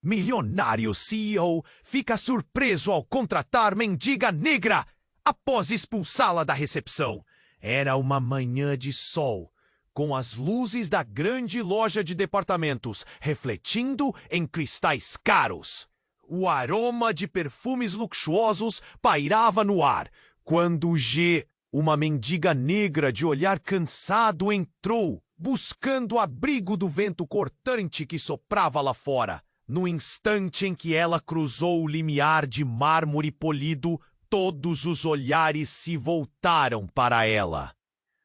Milionário CEO fica surpreso ao contratar mendiga negra após expulsá-la da recepção. Era uma manhã de sol, com as luzes da grande loja de departamentos refletindo em cristais caros. O aroma de perfumes luxuosos pairava no ar, quando G, uma mendiga negra de olhar cansado, entrou, buscando abrigo do vento cortante que soprava lá fora. No instante em que ela cruzou o limiar de mármore polido, todos os olhares se voltaram para ela.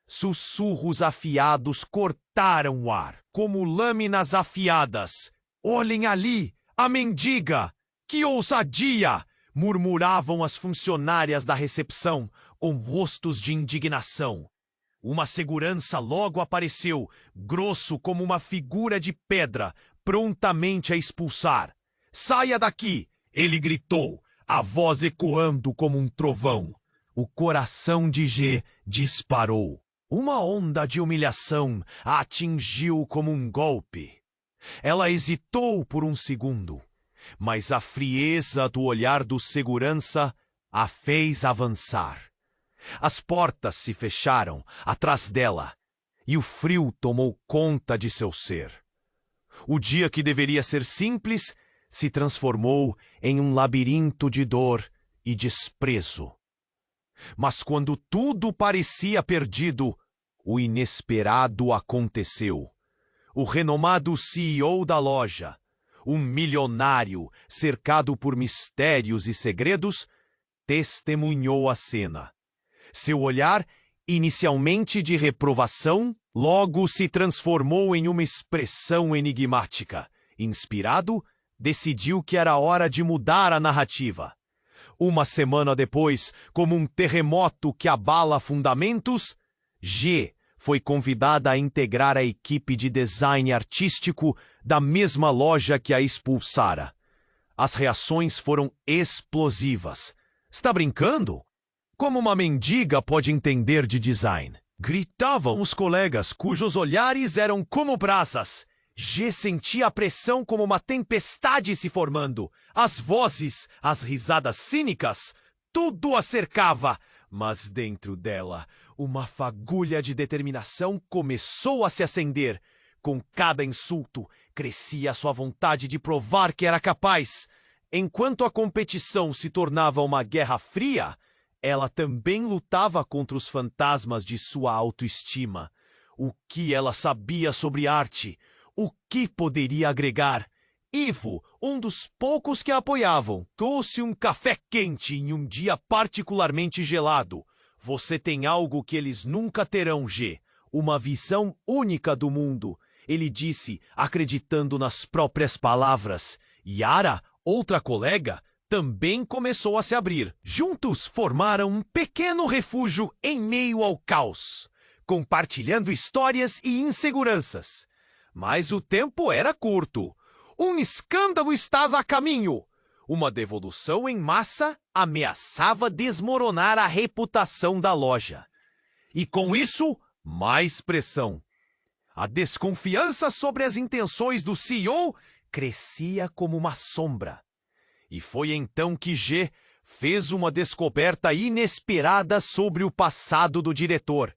Sussurros afiados cortaram o ar, como lâminas afiadas. "Olhem ali, a mendiga! Que ousadia!" murmuravam as funcionárias da recepção, com rostos de indignação. Uma segurança logo apareceu, grosso como uma figura de pedra, prontamente a expulsar. "Saia daqui!" ele gritou, a voz ecoando como um trovão. O coração de G disparou. Uma onda de humilhação a atingiu como um golpe. Ela hesitou por um segundo, mas a frieza do olhar do segurança a fez avançar. As portas se fecharam atrás dela e o frio tomou conta de seu ser. O dia que deveria ser simples se transformou em um labirinto de dor e desprezo. Mas quando tudo parecia perdido, o inesperado aconteceu. O renomado CEO da loja, um milionário cercado por mistérios e segredos, testemunhou a cena. Seu olhar, inicialmente de reprovação, logo se transformou em uma expressão enigmática. Inspirado, decidiu que era hora de mudar a narrativa. Uma semana depois, como um terremoto que abala fundamentos, G foi convidada a integrar a equipe de design artístico da mesma loja que a expulsara. As reações foram explosivas. "Está brincando? Como uma mendiga pode entender de design?" gritavam os colegas, cujos olhares eram como brasas. G sentia a pressão como uma tempestade se formando. As vozes, as risadas cínicas, tudo a cercava. Mas dentro dela, uma fagulha de determinação começou a se acender. Com cada insulto, crescia a sua vontade de provar que era capaz. Enquanto a competição se tornava uma guerra fria, ela também lutava contra os fantasmas de sua autoestima. O que ela sabia sobre arte? O que poderia agregar? Ivo, um dos poucos que a apoiavam, trouxe um café quente em um dia particularmente gelado. "Você tem algo que eles nunca terão, G. Uma visão única do mundo", ele disse, acreditando nas próprias palavras. Yara, outra colega, também começou a se abrir. Juntos formaram um pequeno refúgio em meio ao caos, compartilhando histórias e inseguranças. Mas o tempo era curto. Um escândalo estava a caminho. Uma devolução em massa ameaçava desmoronar a reputação da loja. E com isso, mais pressão. A desconfiança sobre as intenções do CEO crescia como uma sombra. E foi então que G fez uma descoberta inesperada sobre o passado do diretor.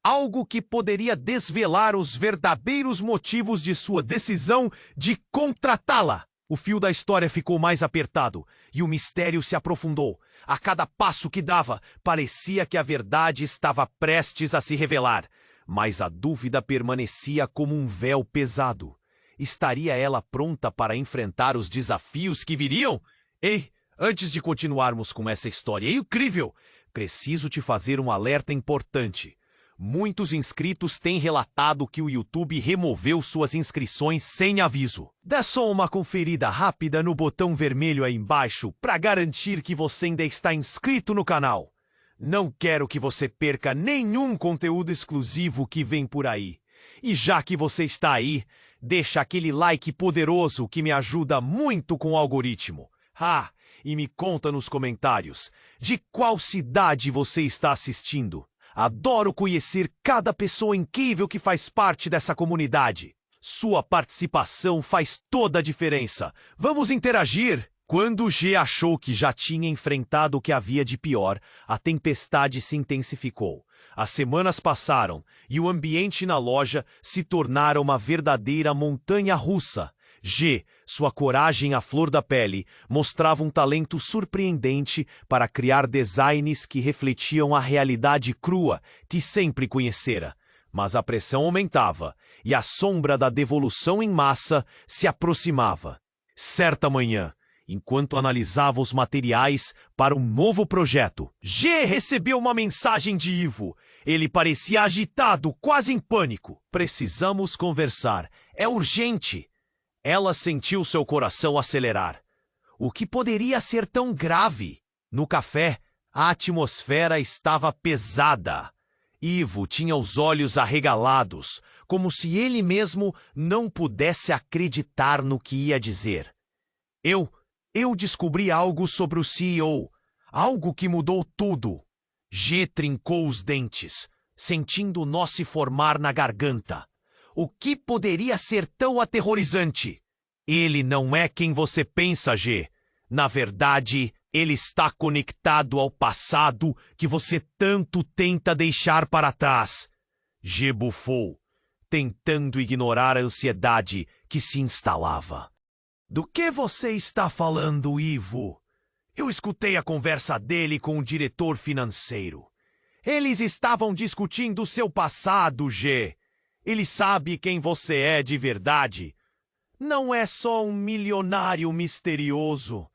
Algo que poderia desvelar os verdadeiros motivos de sua decisão de contratá-la. O fio da história ficou mais apertado e o mistério se aprofundou. A cada passo que dava, parecia que a verdade estava prestes a se revelar. Mas a dúvida permanecia como um véu pesado. Estaria ela pronta para enfrentar os desafios que viriam? Ei, antes de continuarmos com essa história incrível, preciso te fazer um alerta importante. Muitos inscritos têm relatado que o YouTube removeu suas inscrições sem aviso. Dê só uma conferida rápida no botão vermelho aí embaixo para garantir que você ainda está inscrito no canal. Não quero que você perca nenhum conteúdo exclusivo que vem por aí. E já que você está aí, deixa aquele like poderoso que me ajuda muito com o algoritmo. E me conta nos comentários de qual cidade você está assistindo. Adoro conhecer cada pessoa incrível que faz parte dessa comunidade. Sua participação faz toda a diferença. Vamos interagir! Quando G achou que já tinha enfrentado o que havia de pior, a tempestade se intensificou. As semanas passaram e o ambiente na loja se tornara uma verdadeira montanha-russa. G, sua coragem à flor da pele, mostrava um talento surpreendente para criar designs que refletiam a realidade crua que sempre conhecera. Mas a pressão aumentava e a sombra da devolução em massa se aproximava. Certa manhã, enquanto analisava os materiais para um novo projeto, G recebeu uma mensagem de Ivo. Ele parecia agitado, quase em pânico. Precisamos conversar. É urgente. Ela sentiu seu coração acelerar. O que poderia ser tão grave? No café, a atmosfera estava pesada. Ivo tinha os olhos arregalados, como se ele mesmo não pudesse acreditar no que ia dizer. Eu descobri algo sobre o CEO, algo que mudou tudo. G trincou os dentes, sentindo o nó se formar na garganta. O que poderia ser tão aterrorizante? Ele não é quem você pensa, G. Na verdade, ele está conectado ao passado que você tanto tenta deixar para trás. G bufou, tentando ignorar a ansiedade que se instalava. Do que você está falando, Ivo? Eu escutei a conversa dele com o diretor financeiro. Eles estavam discutindo seu passado, G. Ele sabe quem você é de verdade. Não é só um milionário misterioso.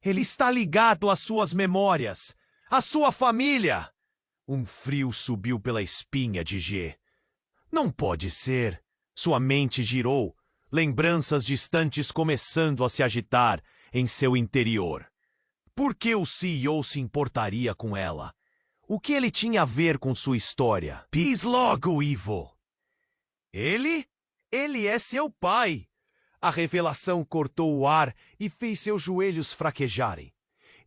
Ele está ligado às suas memórias, à sua família. Um frio subiu pela espinha de G. Não pode ser. Sua mente girou, lembranças distantes começando a se agitar em seu interior. Por que o CEO se importaria com ela? O que ele tinha a ver com sua história? Diz logo, Ivo. Ele é seu pai. A revelação cortou o ar e fez seus joelhos fraquejarem.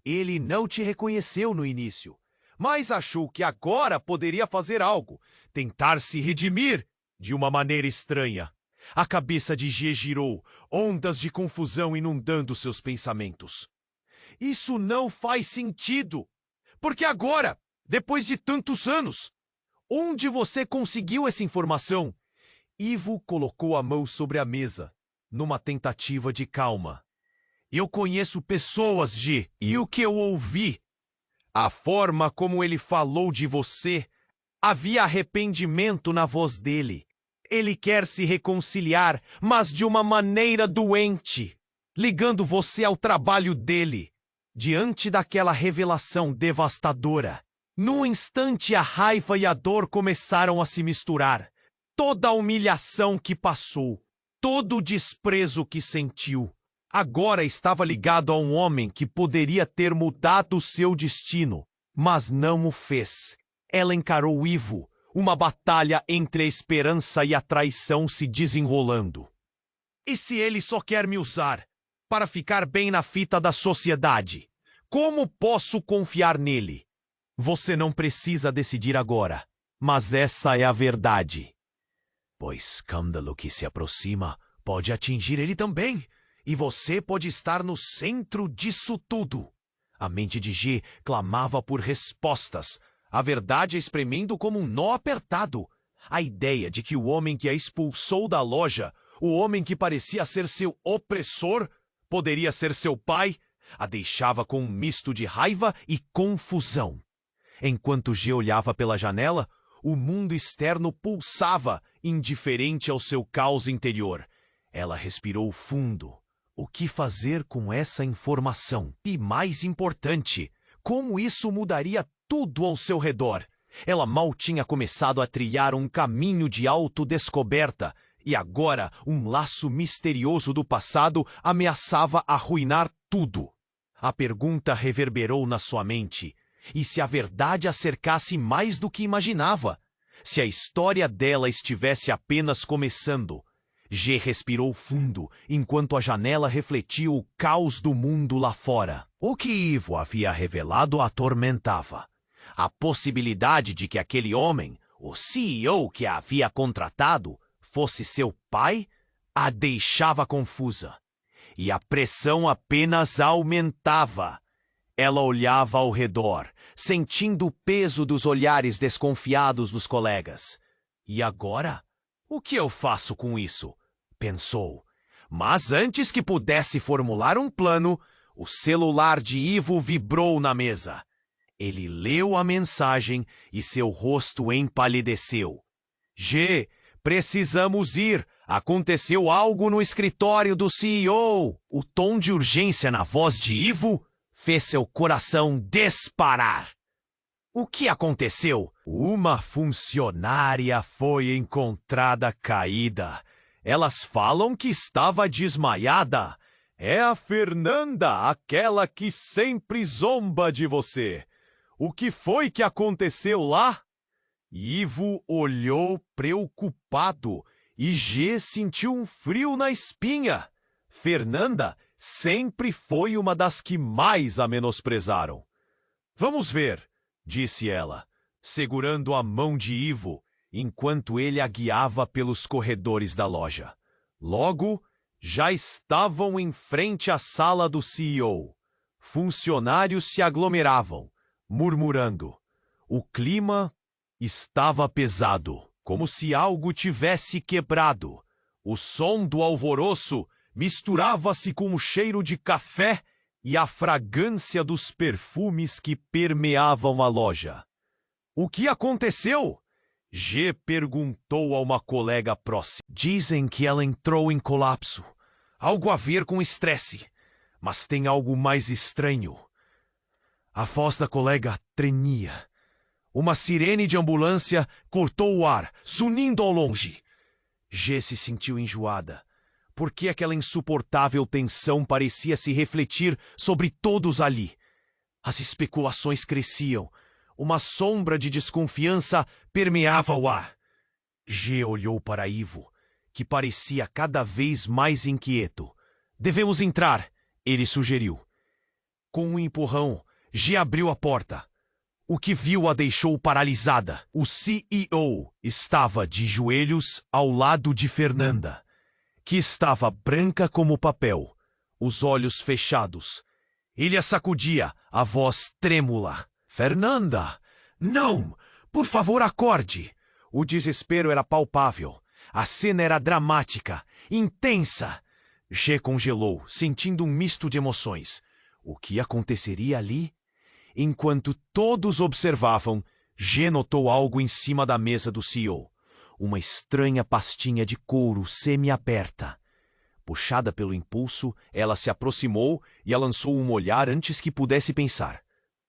Ele não te reconheceu no início, mas achou que agora poderia fazer algo, tentar se redimir de uma maneira estranha. A cabeça de G girou, ondas de confusão inundando seus pensamentos. Isso não faz sentido. Porque agora, depois de tantos anos, onde você conseguiu essa informação? Ivo colocou a mão sobre a mesa, numa tentativa de calma. Eu conheço pessoas, G, e o que eu ouvi, a forma como ele falou de você, havia arrependimento na voz dele. Ele quer se reconciliar, mas de uma maneira doente, ligando você ao trabalho dele. Diante daquela revelação devastadora, num instante a raiva e a dor começaram a se misturar. Toda a humilhação que passou, todo o desprezo que sentiu, agora estava ligado a um homem que poderia ter mudado seu destino, mas não o fez. Ela encarou Ivo, uma batalha entre a esperança e a traição se desenrolando. E se ele só quer me usar para ficar bem na fita da sociedade? Como posso confiar nele? Você não precisa decidir agora, mas essa é a verdade. O escândalo que se aproxima pode atingir ele também, e você pode estar no centro disso tudo. A mente de G clamava por respostas, a verdade espremendo como um nó apertado. A ideia de que o homem que a expulsou da loja, o homem que parecia ser seu opressor, poderia ser seu pai, a deixava com um misto de raiva e confusão. Enquanto G olhava pela janela, o mundo externo pulsava, indiferente ao seu caos interior. Ela respirou fundo. O que fazer com essa informação? E mais importante, como isso mudaria tudo ao seu redor? Ela mal tinha começado a trilhar um caminho de autodescoberta, e agora um laço misterioso do passado ameaçava arruinar tudo. A pergunta reverberou na sua mente. E se a verdade a cercasse mais do que imaginava? Se a história dela estivesse apenas começando? G respirou fundo, enquanto a janela refletia o caos do mundo lá fora. O que Ivo havia revelado a atormentava. A possibilidade de que aquele homem, o CEO que a havia contratado, fosse seu pai, a deixava confusa, e a pressão apenas aumentava. Ela olhava ao redor, sentindo o peso dos olhares desconfiados dos colegas. E agora? O que eu faço com isso? Pensou. Mas antes que pudesse formular um plano, o celular de Ivo vibrou na mesa. Ele leu a mensagem e seu rosto empalideceu. G, precisamos ir. Aconteceu algo no escritório do CEO. O tom de urgência na voz de Ivo fez seu coração disparar. O que aconteceu? Uma funcionária foi encontrada caída. Elas falam que estava desmaiada. É a Fernanda, aquela que sempre zomba de você. O que foi que aconteceu lá? Ivo olhou preocupado e G sentiu um frio na espinha. Fernanda sempre foi uma das que mais a menosprezaram. Vamos ver, disse ela, segurando a mão de Ivo, enquanto ele a guiava pelos corredores da loja. Logo, já estavam em frente à sala do CEO. Funcionários se aglomeravam, murmurando. O clima estava pesado, como se algo tivesse quebrado. O som do alvoroço misturava-se com o cheiro de café e a fragrância dos perfumes que permeavam a loja. O que aconteceu? G perguntou a uma colega próxima. Dizem que ela entrou em colapso. Algo a ver com estresse. Mas tem algo mais estranho. A voz da colega tremia. Uma sirene de ambulância cortou o ar, zunindo ao longe. G se sentiu enjoada. Por que aquela insuportável tensão parecia se refletir sobre todos ali? As especulações cresciam. Uma sombra de desconfiança permeava o ar. G olhou para Ivo, que parecia cada vez mais inquieto. Devemos entrar, ele sugeriu. Com um empurrão, G abriu a porta. O que viu a deixou paralisada. O CEO estava de joelhos ao lado de Fernanda, que estava branca como papel, os olhos fechados. Ele a sacudia, a voz trêmula. Fernanda, não! Por favor, acorde! O desespero era palpável. A cena era dramática, intensa. G congelou, sentindo um misto de emoções. O que aconteceria ali? Enquanto todos observavam, G notou algo em cima da mesa do CEO. Uma estranha pastinha de couro semi-aberta. Puxada pelo impulso, ela se aproximou e a lançou um olhar antes que pudesse pensar.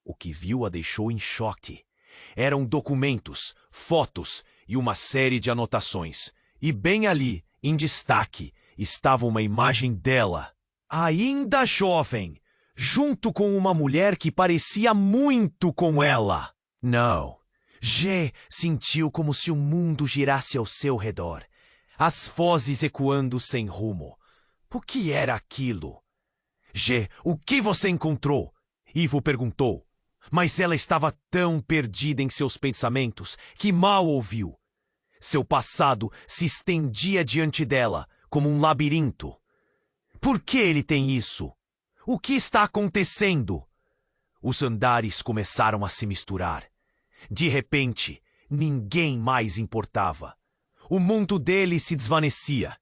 O que viu a deixou em choque. Eram documentos, fotos e uma série de anotações. E bem ali, em destaque, estava uma imagem dela, ainda jovem, junto com uma mulher que parecia muito com ela. Não. G sentiu como se o mundo girasse ao seu redor, as vozes ecoando sem rumo. O que era aquilo? G, o que você encontrou? Ivo perguntou, mas ela estava tão perdida em seus pensamentos que mal ouviu. Seu passado se estendia diante dela como um labirinto. Por que ele tem isso? O que está acontecendo? Os andares começaram a se misturar. De repente, ninguém mais importava. O mundo dele se desvanecia.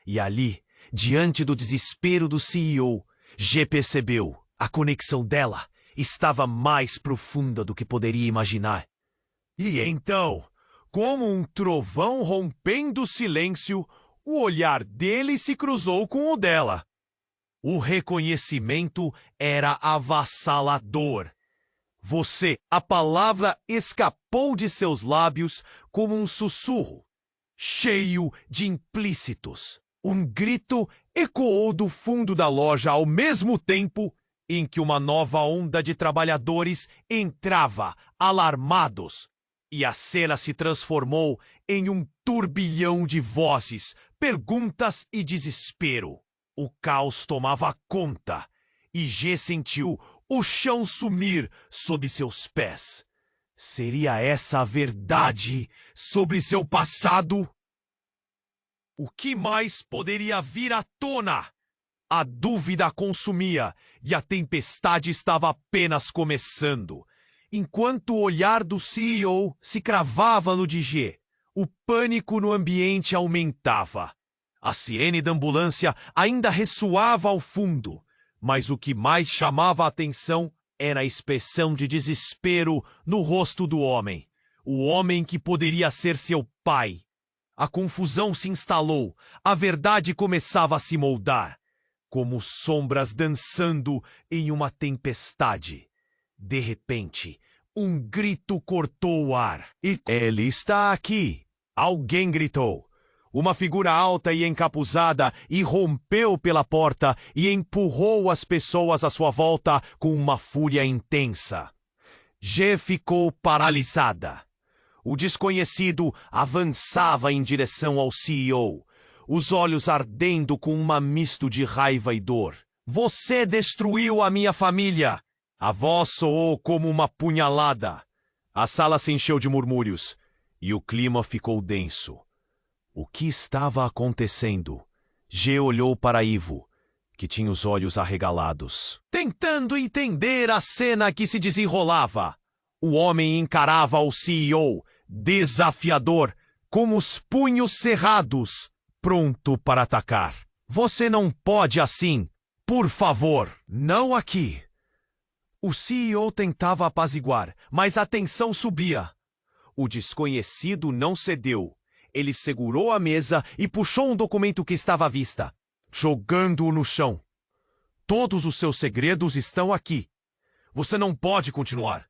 E ali, diante do desespero do CEO, G percebeu a conexão dela estava mais profunda do que poderia imaginar. E então, como um trovão rompendo o silêncio, o olhar dele se cruzou com o dela. O reconhecimento era avassalador. A palavra escapou de seus lábios como um sussurro, cheio de implícitos. Um grito ecoou do fundo da loja ao mesmo tempo em que uma nova onda de trabalhadores entrava, alarmados, e a cena se transformou em um turbilhão de vozes, perguntas e desespero. O caos tomava conta, e G sentiu o chão sumir sob seus pés. Seria essa a verdade sobre seu passado? O que mais poderia vir à tona? A dúvida a consumia e a tempestade estava apenas começando. Enquanto o olhar do CEO se cravava no de G, o pânico no ambiente aumentava. A sirene da ambulância ainda ressoava ao fundo, mas o que mais chamava a atenção era a expressão de desespero no rosto do homem. O homem que poderia ser seu pai. A confusão se instalou, a verdade começava a se moldar, como sombras dançando em uma tempestade. De repente, um grito cortou o ar. Ele está aqui! Alguém gritou. Uma figura alta e encapuzada irrompeu pela porta e empurrou as pessoas à sua volta com uma fúria intensa. G ficou paralisada. O desconhecido avançava em direção ao CEO, os olhos ardendo com um misto de raiva e dor. Você destruiu a minha família! A voz soou como uma punhalada. A sala se encheu de murmúrios e o clima ficou denso. O que estava acontecendo? G olhou para Ivo, que tinha os olhos arregalados, tentando entender a cena que se desenrolava. O homem encarava o CEO, desafiador, com os punhos cerrados, pronto para atacar. Você não pode assim. Por favor, não aqui. O CEO tentava apaziguar, mas a tensão subia. O desconhecido não cedeu. Ele segurou a mesa e puxou um documento que estava à vista, jogando-o no chão. Todos os seus segredos estão aqui. Você não pode continuar.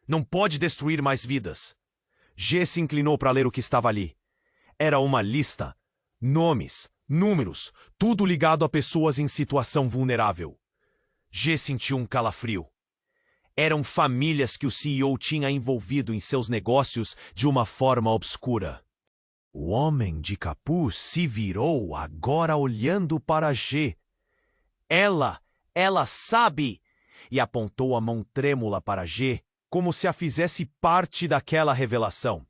Não pode destruir mais vidas. G se inclinou para ler o que estava ali. Era uma lista. Nomes, números, tudo ligado a pessoas em situação vulnerável. G sentiu um calafrio. Eram famílias que o CEO tinha envolvido em seus negócios de uma forma obscura. O homem de capuz se virou, agora olhando para G. Ela sabe! E apontou a mão trêmula para G, como se a fizesse parte daquela revelação.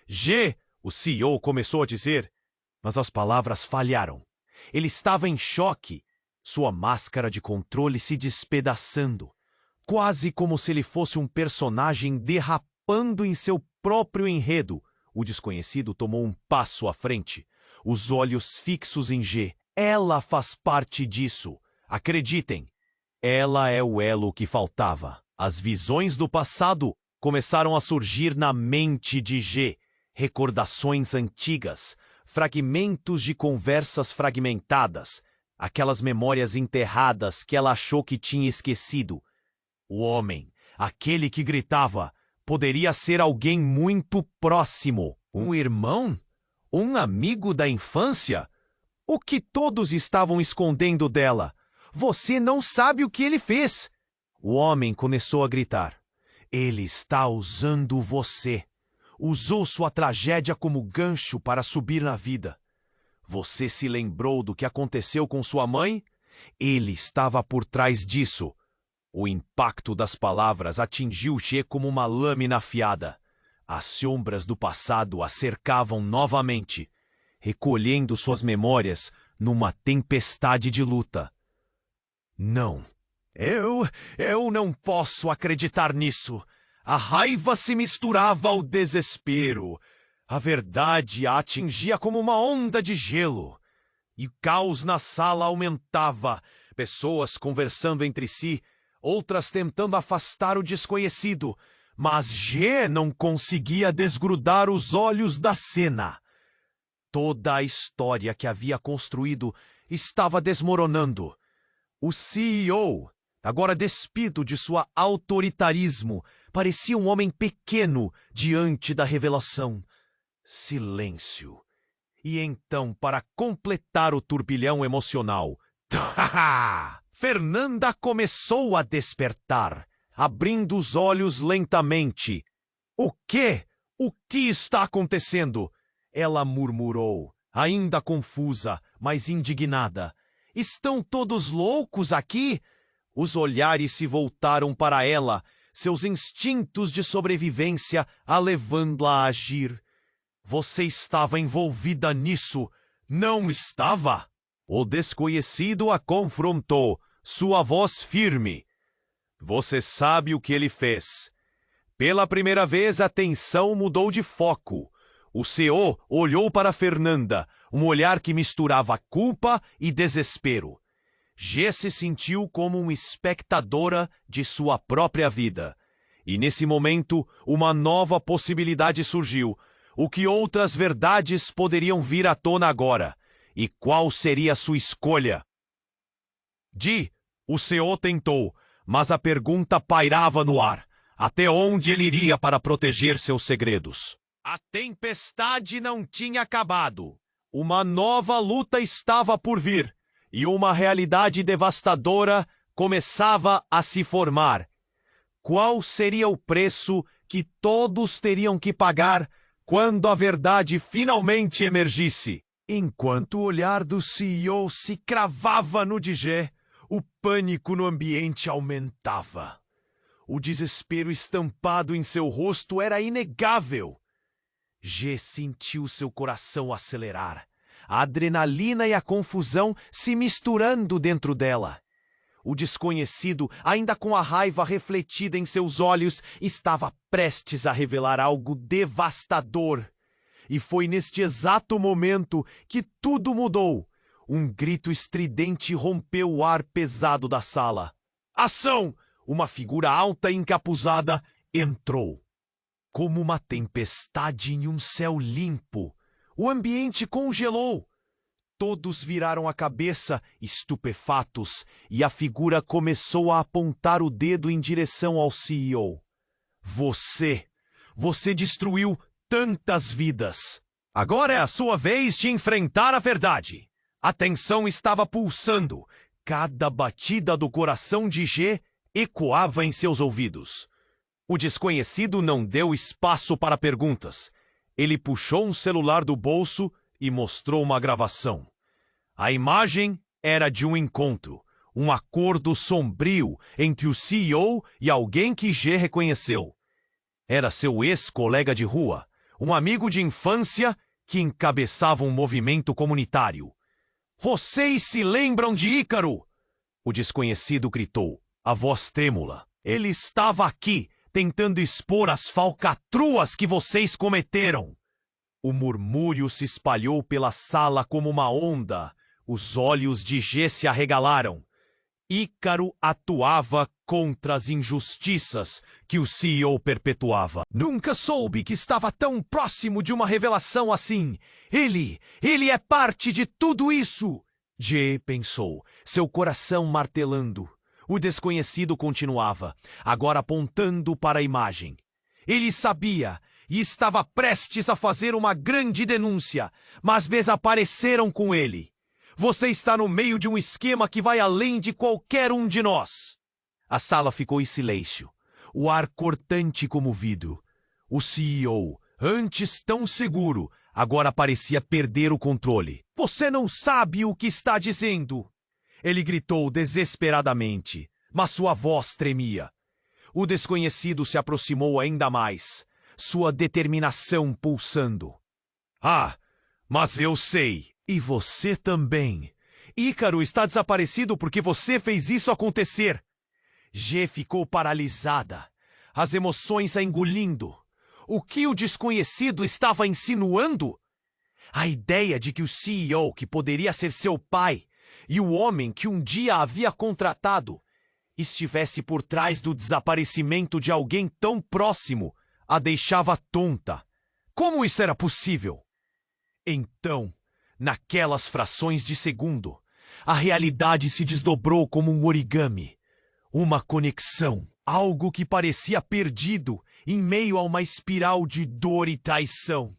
G, o CEO começou a dizer, mas as palavras falharam. Ele estava em choque, sua máscara de controle se despedaçando, quase como se ele fosse um personagem derrapando em seu próprio enredo. O desconhecido tomou um passo à frente, os olhos fixos em G. Ela faz parte disso. Acreditem, ela é o elo que faltava. As visões do passado começaram a surgir na mente de G. Recordações antigas, fragmentos de conversas fragmentadas, aquelas memórias enterradas que ela achou que tinha esquecido. O homem, aquele que gritava, poderia ser alguém muito próximo. Um irmão? Um amigo da infância? O que todos estavam escondendo dela? Você não sabe o que ele fez! O homem começou a gritar. Ele está usando você. Usou sua tragédia como gancho para subir na vida. Você se lembrou do que aconteceu com sua mãe? Ele estava por trás disso. O impacto das palavras atingiu G como uma lâmina afiada. As sombras do passado a cercavam novamente, recolhendo suas memórias numa tempestade de luta. Não. Eu não posso acreditar nisso. A raiva se misturava ao desespero. A verdade a atingia como uma onda de gelo. E o caos na sala aumentava. Pessoas conversando entre si, outras tentando afastar o desconhecido. Mas G não conseguia desgrudar os olhos da cena. Toda a história que havia construído estava desmoronando. O CEO, agora despido de seu autoritarismo, parecia um homem pequeno diante da revelação. Silêncio. E então, para completar o turbilhão emocional, Fernanda começou a despertar, abrindo os olhos lentamente. O quê? O que está acontecendo? Ela murmurou, ainda confusa, mas indignada. Estão todos loucos aqui? Os olhares se voltaram para ela, seus instintos de sobrevivência a levando-a a agir. Você estava envolvida nisso. Não estava. O desconhecido a confrontou, sua voz firme. Você sabe o que ele fez. Pela primeira vez, a tensão mudou de foco. O CEO olhou para Fernanda, um olhar que misturava culpa e desespero. G se sentiu como uma espectadora de sua própria vida. E nesse momento, uma nova possibilidade surgiu. O que outras verdades poderiam vir à tona agora? E qual seria sua escolha? O CEO tentou, mas a pergunta pairava no ar. Até onde ele iria para proteger seus segredos? A tempestade não tinha acabado. Uma nova luta estava por vir, e uma realidade devastadora começava a se formar. Qual seria o preço que todos teriam que pagar quando a verdade finalmente emergisse? Enquanto o olhar do CEO se cravava no de G, o pânico no ambiente aumentava. O desespero estampado em seu rosto era inegável. G sentiu seu coração acelerar, a adrenalina e a confusão se misturando dentro dela. O desconhecido, ainda com a raiva refletida em seus olhos, estava prestes a revelar algo devastador. E foi neste exato momento que tudo mudou. Um grito estridente rompeu o ar pesado da sala. Ação! Uma figura alta e encapuzada entrou. Como uma tempestade em um céu limpo, o ambiente congelou. Todos viraram a cabeça, estupefatos, e a figura começou a apontar o dedo em direção ao CEO. Você destruiu tantas vidas. Agora é a sua vez de enfrentar a verdade. A tensão estava pulsando. Cada batida do coração de G ecoava em seus ouvidos. O desconhecido não deu espaço para perguntas. Ele puxou um celular do bolso e mostrou uma gravação. A imagem era de um encontro, um acordo sombrio entre o CEO e alguém que G reconheceu. Era seu ex-colega de rua, um amigo de infância que encabeçava um movimento comunitário. Vocês se lembram de Ícaro? O desconhecido gritou, a voz trêmula. Ele estava aqui, tentando expor as falcatruas que vocês cometeram. O murmúrio se espalhou pela sala como uma onda. Os olhos de G se arregalaram. Ícaro atuava contra as injustiças que o CEO perpetuava. Nunca soube que estava tão próximo de uma revelação assim. Ele é parte de tudo isso. G pensou, seu coração martelando. O desconhecido continuava, agora apontando para a imagem. Ele sabia e estava prestes a fazer uma grande denúncia, mas desapareceram com ele. Você está no meio de um esquema que vai além de qualquer um de nós. A sala ficou em silêncio, o ar cortante como vidro. O CEO, antes tão seguro, agora parecia perder o controle. Você não sabe o que está dizendo. Ele gritou desesperadamente, mas sua voz tremia. O desconhecido se aproximou ainda mais, sua determinação pulsando. Mas eu sei. E você também. Ícaro está desaparecido porque você fez isso acontecer. G ficou paralisada, as emoções a engolindo. O que o desconhecido estava insinuando? A ideia de que o CEO, que poderia ser seu pai, e o homem que um dia havia contratado, estivesse por trás do desaparecimento de alguém tão próximo, a deixava tonta. Como isso era possível? Então, naquelas frações de segundo, a realidade se desdobrou como um origami. Uma conexão, algo que parecia perdido em meio a uma espiral de dor e traição.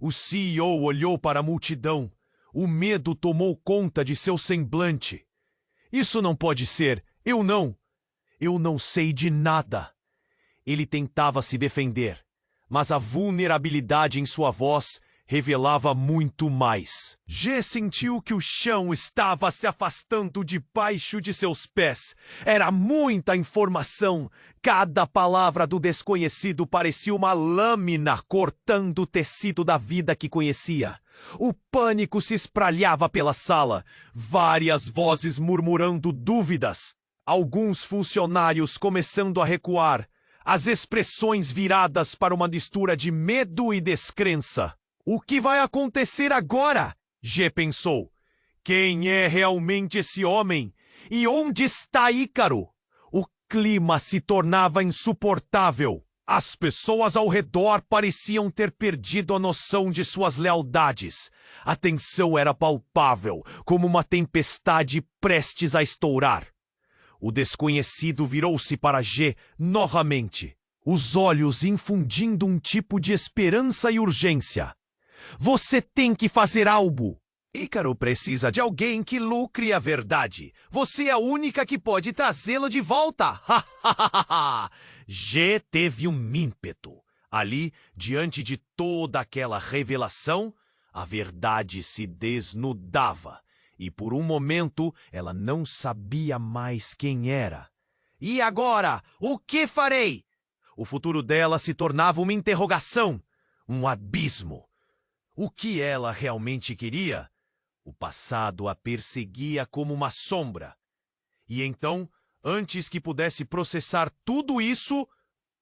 O CEO olhou para a multidão. O medo tomou conta de seu semblante. Isso não pode ser. Eu não sei de nada. Ele tentava se defender, mas a vulnerabilidade em sua voz revelava muito mais. G sentiu que o chão estava se afastando debaixo de seus pés. Era muita informação. Cada palavra do desconhecido parecia uma lâmina cortando o tecido da vida que conhecia. O pânico se espralhava pela sala, várias vozes murmurando dúvidas, alguns funcionários começando a recuar, as expressões viradas para uma mistura de medo e descrença. O que vai acontecer agora? G pensou. Quem é realmente esse homem? E onde está Ícaro? O clima se tornava insuportável. As pessoas ao redor pareciam ter perdido a noção de suas lealdades. A tensão era palpável, como uma tempestade prestes a estourar. O desconhecido virou-se para G novamente, os olhos infundindo um tipo de esperança e urgência. Você tem que fazer algo. Ícaro precisa de alguém que lucre a verdade. Você é a única que pode trazê-lo de volta. G teve um ímpeto. Ali, diante de toda aquela revelação, a verdade se desnudava. E por um momento ela não sabia mais quem era. E agora? O que farei? O futuro dela se tornava uma interrogação, um abismo. O que ela realmente queria? O passado a perseguia como uma sombra. E então, antes que pudesse processar tudo isso,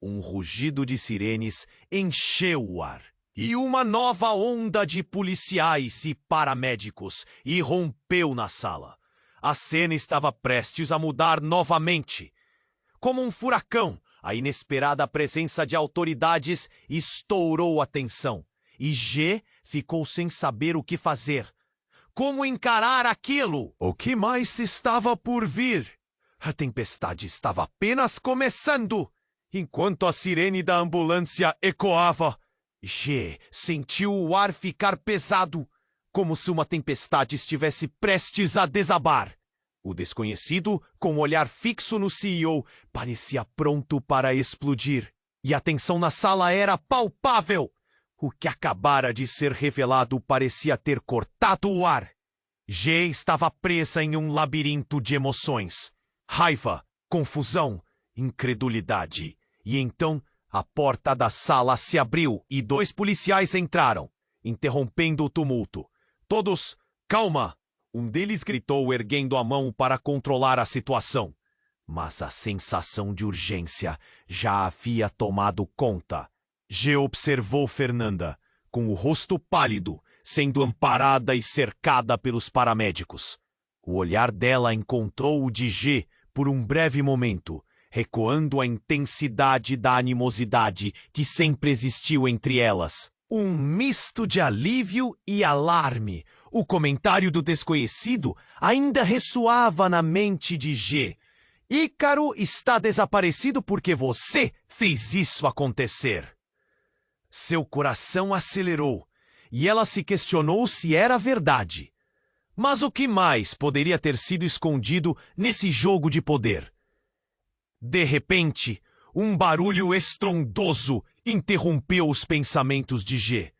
um rugido de sirenes encheu o ar. E uma nova onda de policiais e paramédicos irrompeu na sala. A cena estava prestes a mudar novamente. Como um furacão, a inesperada presença de autoridades estourou a tensão. E G ficou sem saber o que fazer. Como encarar aquilo? O que mais estava por vir? A tempestade estava apenas começando. Enquanto a sirene da ambulância ecoava, G sentiu o ar ficar pesado, como se uma tempestade estivesse prestes a desabar. O desconhecido, com o olhar fixo no CEO, parecia pronto para explodir. E a tensão na sala era palpável. O que acabara de ser revelado parecia ter cortado o ar. G estava presa em um labirinto de emoções. Raiva, confusão, incredulidade. E então, a porta da sala se abriu e 2 policiais entraram, interrompendo o tumulto. Todos, calma! Um deles gritou, erguendo a mão para controlar a situação. Mas a sensação de urgência já havia tomado conta. G observou Fernanda, com o rosto pálido, sendo amparada e cercada pelos paramédicos. O olhar dela encontrou o de G por um breve momento, recuando a intensidade da animosidade que sempre existiu entre elas. Um misto de alívio e alarme. O comentário do desconhecido ainda ressoava na mente de G. Ícaro está desaparecido porque você fez isso acontecer. Seu coração acelerou, e ela se questionou se era verdade. Mas o que mais poderia ter sido escondido nesse jogo de poder? De repente, um barulho estrondoso interrompeu os pensamentos de G.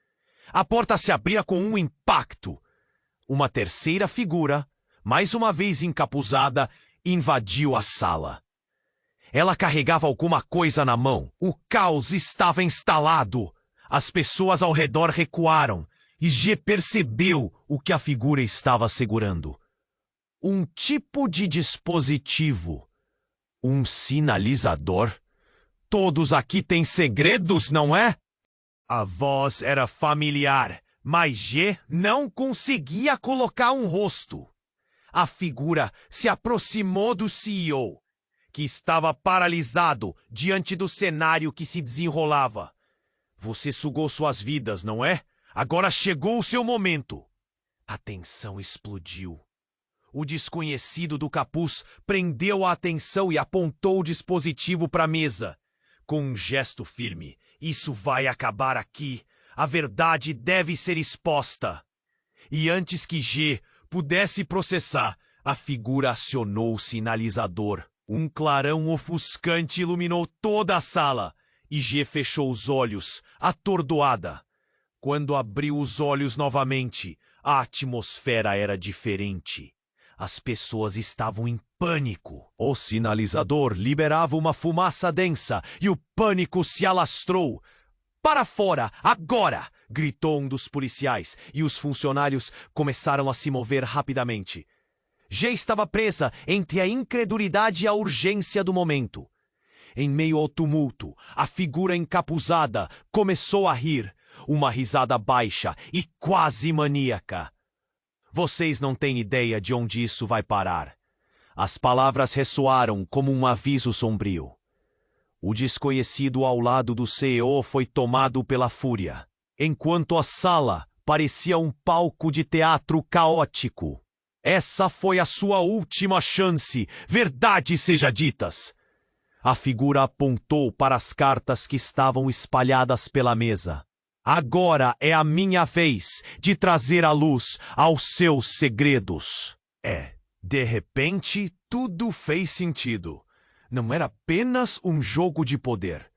A porta se abria com um impacto. Uma terceira figura, mais uma vez encapuzada, invadiu a sala. Ela carregava alguma coisa na mão. O caos estava instalado. As pessoas ao redor recuaram e G percebeu o que a figura estava segurando. Um tipo de dispositivo. Um sinalizador. Todos aqui têm segredos, não é? A voz era familiar, mas G não conseguia colocar um rosto. A figura se aproximou do CEO, que estava paralisado diante do cenário que se desenrolava. Você sugou suas vidas, não é? Agora chegou o seu momento. A tensão explodiu. O desconhecido do capuz prendeu a atenção e apontou o dispositivo para a mesa. Com um gesto firme, isso vai acabar aqui. A verdade deve ser exposta. E antes que G pudesse processar, a figura acionou o sinalizador. Um clarão ofuscante iluminou toda a sala. E G fechou os olhos, atordoada. Quando abriu os olhos novamente, a atmosfera era diferente. As pessoas estavam em pânico. O sinalizador liberava uma fumaça densa e o pânico se alastrou. Para fora, agora! gritou um dos policiais, e os funcionários começaram a se mover rapidamente. G estava presa entre a incredulidade e a urgência do momento. Em meio ao tumulto, a figura encapuzada começou a rir, uma risada baixa e quase maníaca. Vocês não têm ideia de onde isso vai parar. As palavras ressoaram como um aviso sombrio. O desconhecido ao lado do CEO foi tomado pela fúria, enquanto a sala parecia um palco de teatro caótico. Essa foi a sua última chance, verdades seja ditas. A figura apontou para as cartas que estavam espalhadas pela mesa. Agora é a minha vez de trazer à luz aos seus segredos. De repente, tudo fez sentido. Não era apenas um jogo de poder.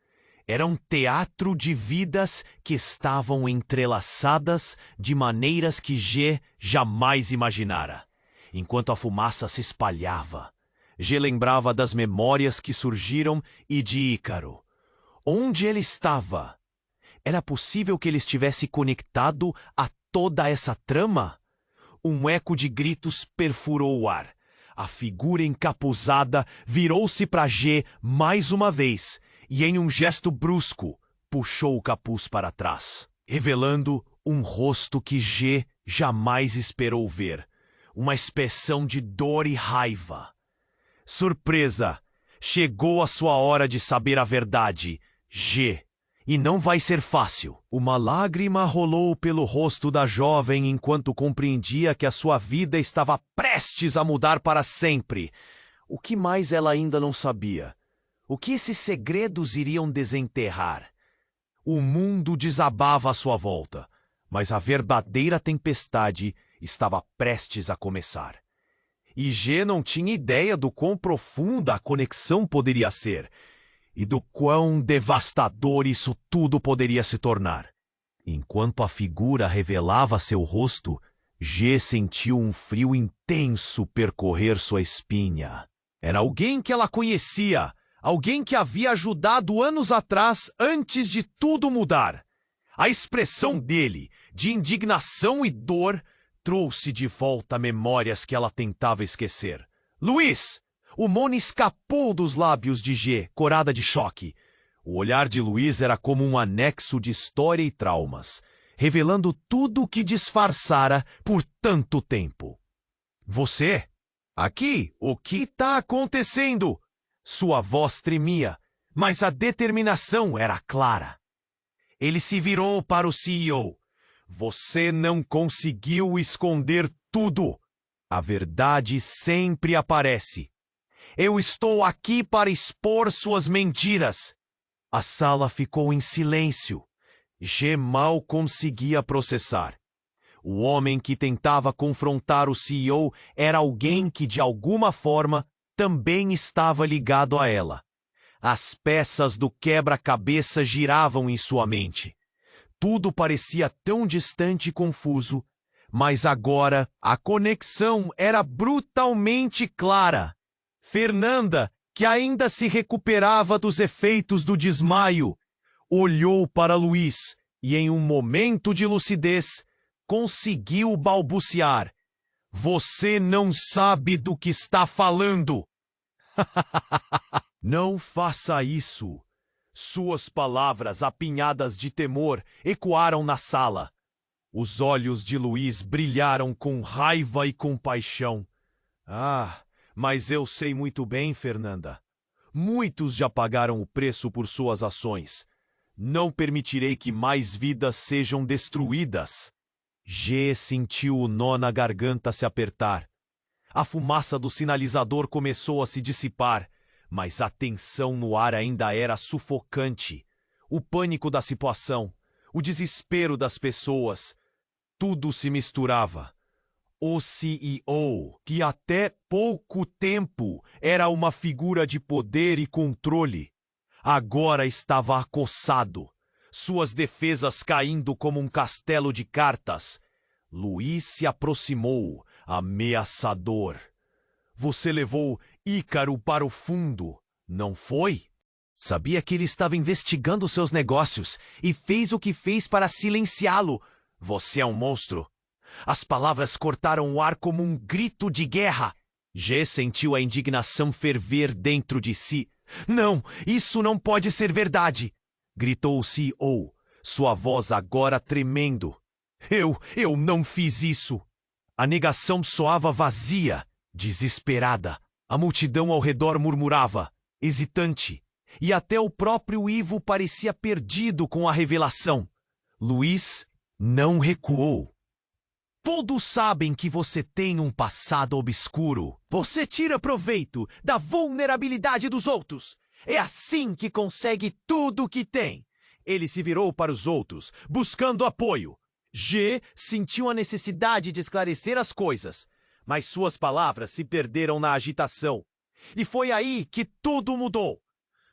Era um teatro de vidas que estavam entrelaçadas de maneiras que G jamais imaginara. Enquanto a fumaça se espalhava, G lembrava das memórias que surgiram e de Ícaro. Onde ele estava? Era possível que ele estivesse conectado a toda essa trama? Um eco de gritos perfurou o ar. A figura encapuzada virou-se para G mais uma vez e, em um gesto brusco, puxou o capuz para trás, revelando um rosto que G jamais esperou ver. Uma expressão de dor e raiva. Surpresa! Chegou a sua hora de saber a verdade, G. E não vai ser fácil. Uma lágrima rolou pelo rosto da jovem enquanto compreendia que a sua vida estava prestes a mudar para sempre. O que mais ela ainda não sabia? O que esses segredos iriam desenterrar? O mundo desabava à sua volta, mas a verdadeira tempestade estava prestes a começar. E G não tinha ideia do quão profunda a conexão poderia ser e do quão devastador isso tudo poderia se tornar. Enquanto a figura revelava seu rosto, G sentiu um frio intenso percorrer sua espinha. Era alguém que ela conhecia, alguém que havia ajudado anos atrás antes de tudo mudar. A expressão dele, de indignação e dor, trouxe de volta memórias que ela tentava esquecer. Luiz! O nome escapou dos lábios de G, corada de choque. O olhar de Luiz era como um anexo de história e traumas, revelando tudo o que disfarçara por tanto tempo. Você? Aqui? O que está acontecendo? Sua voz tremia, mas a determinação era clara. Ele se virou para o CEO. Você não conseguiu esconder tudo. A verdade sempre aparece. Eu estou aqui para expor suas mentiras. A sala ficou em silêncio. G mal conseguia processar. O homem que tentava confrontar o CEO era alguém que, de alguma forma, também estava ligado a ela. As peças do quebra-cabeça giravam em sua mente. Tudo parecia tão distante e confuso, mas agora a conexão era brutalmente clara. Fernanda, que ainda se recuperava dos efeitos do desmaio, olhou para Luiz e, em um momento de lucidez, conseguiu balbuciar. Você não sabe do que está falando. Não faça isso. Suas palavras, apinhadas de temor, ecoaram na sala. Os olhos de Luiz brilharam com raiva e compaixão. Mas eu sei muito bem, Fernanda. Muitos já pagaram o preço por suas ações. Não permitirei que mais vidas sejam destruídas. G sentiu o nó na garganta se apertar. A fumaça do sinalizador começou a se dissipar, mas a tensão no ar ainda era sufocante. O pânico da situação, o desespero das pessoas, tudo se misturava. O CEO, que até pouco tempo era uma figura de poder e controle, agora estava acossado, suas defesas caindo como um castelo de cartas. Luiz se aproximou, ameaçador. Você levou Ícaro para o fundo, não foi? Sabia que ele estava investigando seus negócios e fez o que fez para silenciá-lo. Você é um monstro. As palavras cortaram o ar como um grito de guerra. G sentiu a indignação ferver dentro de si. Não, isso não pode ser verdade, gritou o CEO, sua voz agora tremendo. Eu não fiz isso. A negação soava vazia, desesperada. A multidão ao redor murmurava, hesitante, e até o próprio Ivo parecia perdido com a revelação. Luiz não recuou. Todos sabem que você tem um passado obscuro. Você tira proveito da vulnerabilidade dos outros. É assim que consegue tudo o que tem. Ele se virou para os outros, buscando apoio. G sentiu a necessidade de esclarecer as coisas, mas suas palavras se perderam na agitação. E foi aí que tudo mudou.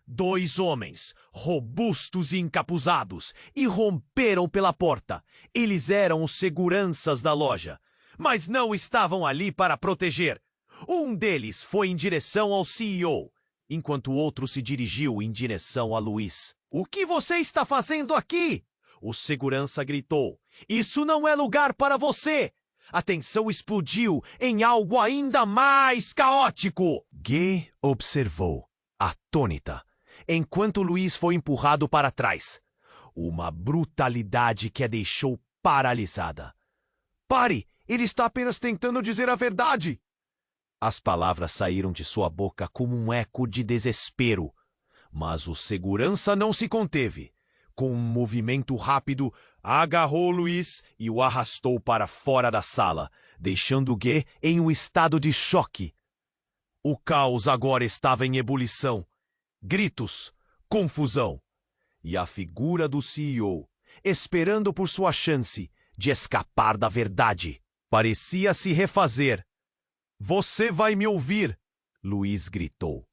2 homens, robustos e encapuzados, irromperam pela porta. Eles eram os seguranças da loja, mas não estavam ali para proteger. Um deles foi em direção ao CEO, enquanto o outro se dirigiu em direção a Luiz. O que você está fazendo aqui? O segurança gritou. Isso não é lugar para você! A tensão explodiu em algo ainda mais caótico. Gui observou, atônita, enquanto Luiz foi empurrado para trás. Uma brutalidade que a deixou paralisada. Pare! Ele está apenas tentando dizer a verdade! As palavras saíram de sua boca como um eco de desespero. Mas o segurança não se conteve. Com um movimento rápido, agarrou Luiz e o arrastou para fora da sala, deixando Gui em um estado de choque. O caos agora estava em ebulição. Gritos, confusão. E a figura do CEO, esperando por sua chance de escapar da verdade, parecia se refazer. Você vai me ouvir, Luiz gritou,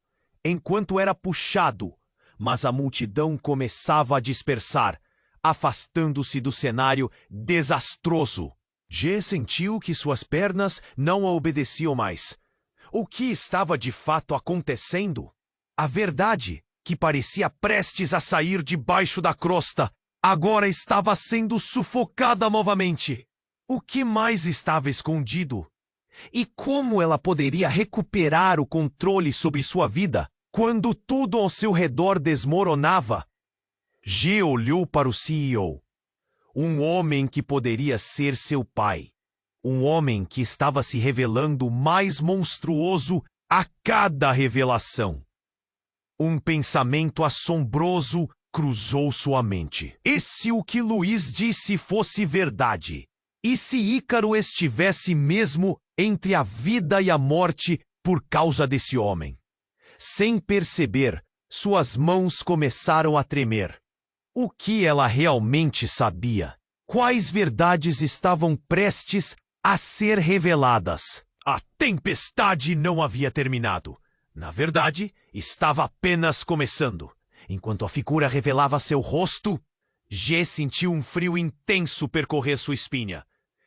enquanto era puxado, mas a multidão começava a dispersar, afastando-se do cenário desastroso. G sentiu que suas pernas não a obedeciam mais. O que estava de fato acontecendo? A verdade, que parecia prestes a sair debaixo da crosta, agora estava sendo sufocada novamente. O que mais estava escondido? E como ela poderia recuperar o controle sobre sua vida quando tudo ao seu redor desmoronava? G olhou para o CEO. Um homem que poderia ser seu pai. Um homem que estava se revelando mais monstruoso a cada revelação. Um pensamento assombroso cruzou sua mente. E se o que Luiz disse fosse verdade? E se Ícaro estivesse mesmo entre a vida e a morte por causa desse homem? Sem perceber, suas mãos começaram a tremer. O que ela realmente sabia? Quais verdades estavam prestes a ser reveladas? A tempestade não havia terminado. Na verdade, estava apenas começando. Enquanto a figura revelava seu rosto, G sentiu um frio intenso percorrer sua espinha.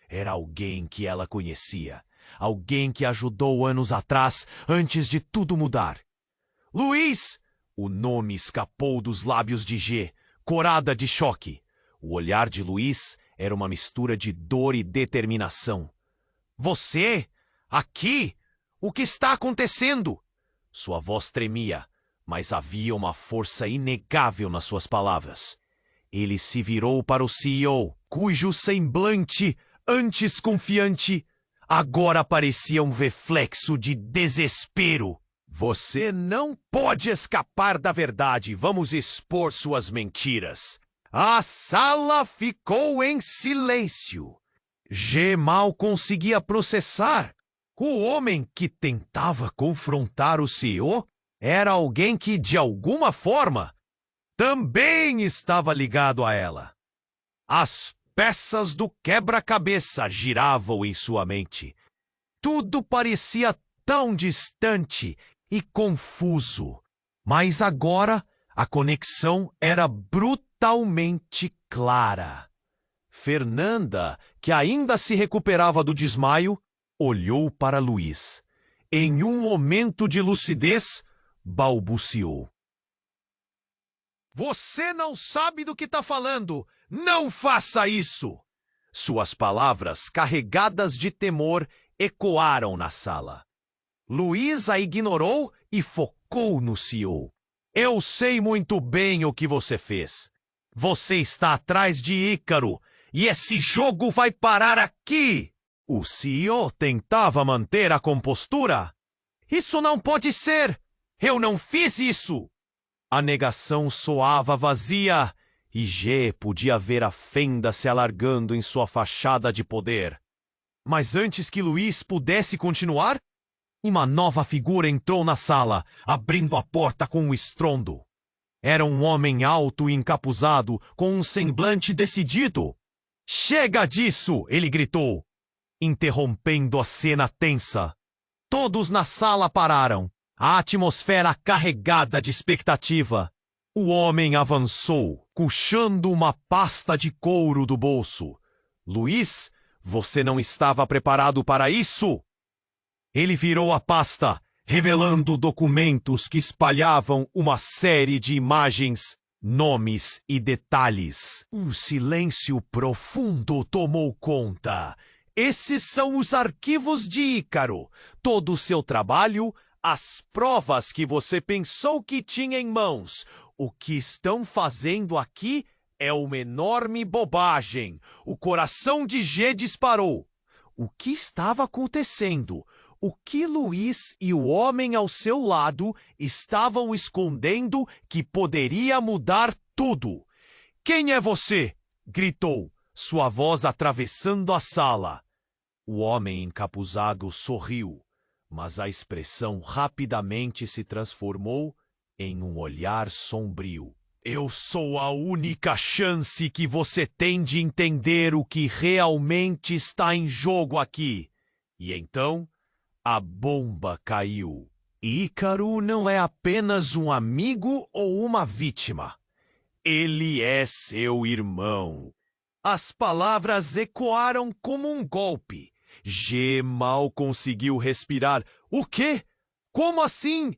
Era alguém que ela conhecia. Alguém que ajudou anos atrás, antes de tudo mudar. Luiz! O nome escapou dos lábios de G, corada de choque. O olhar de Luiz era uma mistura de dor e determinação. Você? Aqui? O que está acontecendo? Sua voz tremia, mas havia uma força inegável nas suas palavras. Ele se virou para o CEO, cujo semblante, antes confiante, agora parecia um reflexo de desespero. Você não pode escapar da verdade. Vamos expor suas mentiras. A sala ficou em silêncio. G mal conseguia processar. O homem que tentava confrontar o CEO era alguém que, de alguma forma, também estava ligado a ela. As peças do quebra-cabeça giravam em sua mente. Tudo parecia tão distante e confuso, mas agora a conexão era brutalmente clara. Fernanda, que ainda se recuperava do desmaio, olhou para Luiz. Em um momento de lucidez, balbuciou. Você não sabe do que está falando! Não faça isso! Suas palavras, carregadas de temor, ecoaram na sala. Luiz a ignorou e focou no CEO. Eu sei muito bem o que você fez. Você está atrás de Ícaro, e esse jogo vai parar aqui! O CEO tentava manter a compostura. Isso não pode ser! Eu não fiz isso! A negação soava vazia, e G podia ver a fenda se alargando em sua fachada de poder. Mas antes que Luiz pudesse continuar, uma nova figura entrou na sala, abrindo a porta com um estrondo. Era um homem alto e encapuzado, com um semblante decidido. Chega disso! Ele gritou, interrompendo a cena tensa. Todos na sala pararam, a atmosfera carregada de expectativa. O homem avançou, puxando uma pasta de couro do bolso. Luiz, você não estava preparado para isso? Ele virou a pasta, revelando documentos que espalhavam uma série de imagens, nomes e detalhes. O silêncio profundo tomou conta. Esses são os arquivos de Ícaro. Todo o seu trabalho, as provas que você pensou que tinha em mãos. O que estão fazendo aqui é uma enorme bobagem. O coração de G disparou. O que estava acontecendo? O que Luiz e o homem ao seu lado estavam escondendo que poderia mudar tudo? Quem é você? Gritou, sua voz atravessando a sala. O homem encapuzado sorriu, mas a expressão rapidamente se transformou em um olhar sombrio. Eu sou a única chance que você tem de entender o que realmente está em jogo aqui. E então, a bomba caiu. Ícaro não é apenas um amigo ou uma vítima. Ele é seu irmão. As palavras ecoaram como um golpe. G mal conseguiu respirar. O quê? Como assim?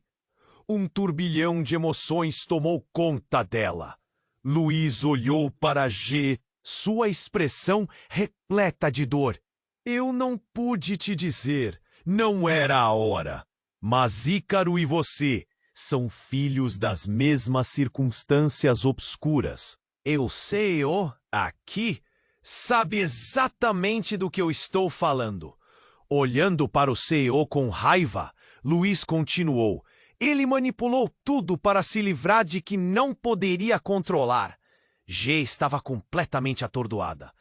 Um turbilhão de emoções tomou conta dela. Luiz olhou para G, sua expressão repleta de dor. Eu não pude te dizer, não era a hora. Mas Ícaro e você são filhos das mesmas circunstâncias obscuras. Eu sei, aqui, sabe exatamente do que eu estou falando. Olhando para o CEO com raiva, Luiz continuou. Ele manipulou tudo para se livrar de que não poderia controlar. G estava completamente atordoada.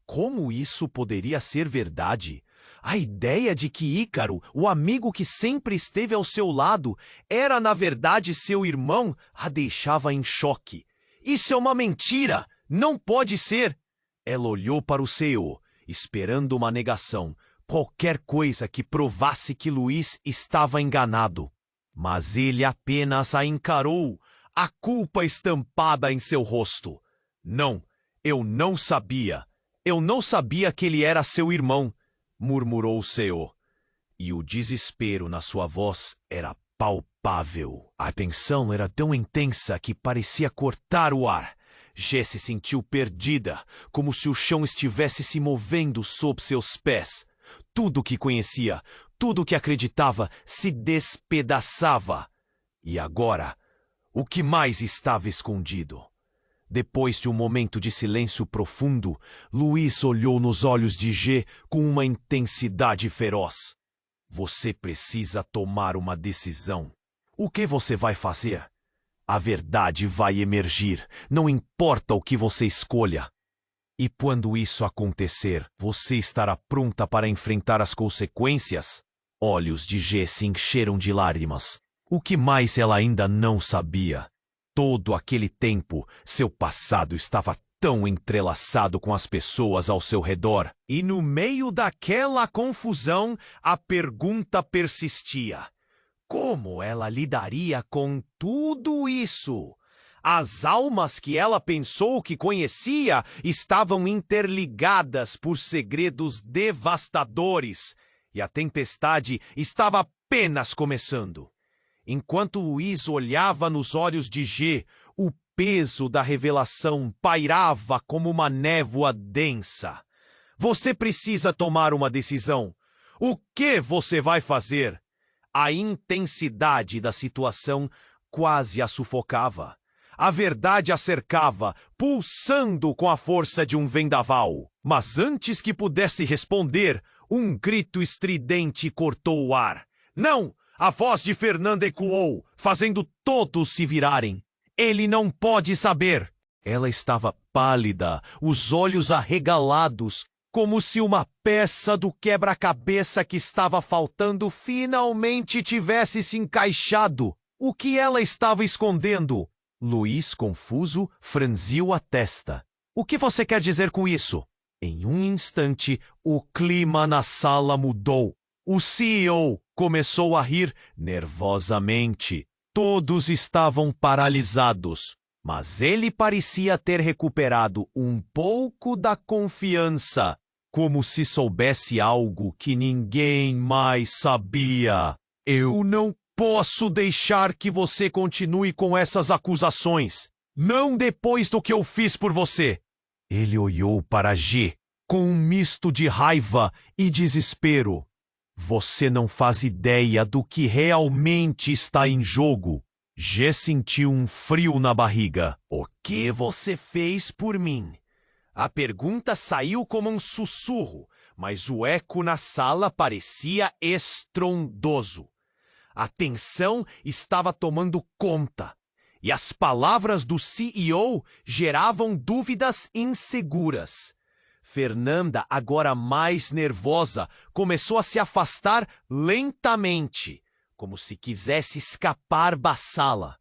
Como isso poderia ser verdade? A ideia de que Ícaro, o amigo que sempre esteve ao seu lado, era na verdade seu irmão, a deixava em choque. Isso é uma mentira! Não pode ser! Ela olhou para o CEO, esperando uma negação, qualquer coisa que provasse que Luiz estava enganado. Mas ele apenas a encarou, a culpa estampada em seu rosto. Não, eu não sabia. Eu não sabia que ele era seu irmão, murmurou o CEO. E o desespero na sua voz era palpável. A tensão era tão intensa que parecia cortar o ar. G se sentiu perdida, como se o chão estivesse se movendo sob seus pés. Tudo o que conhecia, tudo o que acreditava, se despedaçava. E agora, o que mais estava escondido? Depois de um momento de silêncio profundo, Luiz olhou nos olhos de G com uma intensidade feroz. Você precisa tomar uma decisão. O que você vai fazer? A verdade vai emergir, não importa o que você escolha. E quando isso acontecer, você estará pronta para enfrentar as consequências? Olhos de G se encheram de lágrimas. O que mais ela ainda não sabia? Todo aquele tempo, seu passado estava tão entrelaçado com as pessoas ao seu redor. E no meio daquela confusão, a pergunta persistia. Como ela lidaria com tudo isso? As almas que ela pensou que conhecia estavam interligadas por segredos devastadores, e a tempestade estava apenas começando. Enquanto Luiz olhava nos olhos de G, o peso da revelação pairava como uma névoa densa. Você precisa tomar uma decisão. O que você vai fazer? A intensidade da situação quase a sufocava. A verdade a cercava, pulsando com a força de um vendaval. Mas antes que pudesse responder, um grito estridente cortou o ar. Não! A voz de Fernanda ecoou, fazendo todos se virarem. Ele não pode saber. Ela estava pálida, os olhos arregalados, como se uma peça do quebra-cabeça que estava faltando finalmente tivesse se encaixado. O que ela estava escondendo? Luiz, confuso, franziu a testa. O que você quer dizer com isso? Em um instante, o clima na sala mudou. O CEO começou a rir nervosamente. Todos estavam paralisados, mas ele parecia ter recuperado um pouco da confiança, como se soubesse algo que ninguém mais sabia. Eu não posso deixar que você continue com essas acusações. Não depois do que eu fiz por você. Ele olhou para G com um misto de raiva e desespero. Você não faz ideia do que realmente está em jogo. G sentiu um frio na barriga. O que você fez por mim? A pergunta saiu como um sussurro, mas o eco na sala parecia estrondoso. A tensão estava tomando conta, e as palavras do CEO geravam dúvidas inseguras. Fernanda, agora mais nervosa, começou a se afastar lentamente, como se quisesse escapar da sala.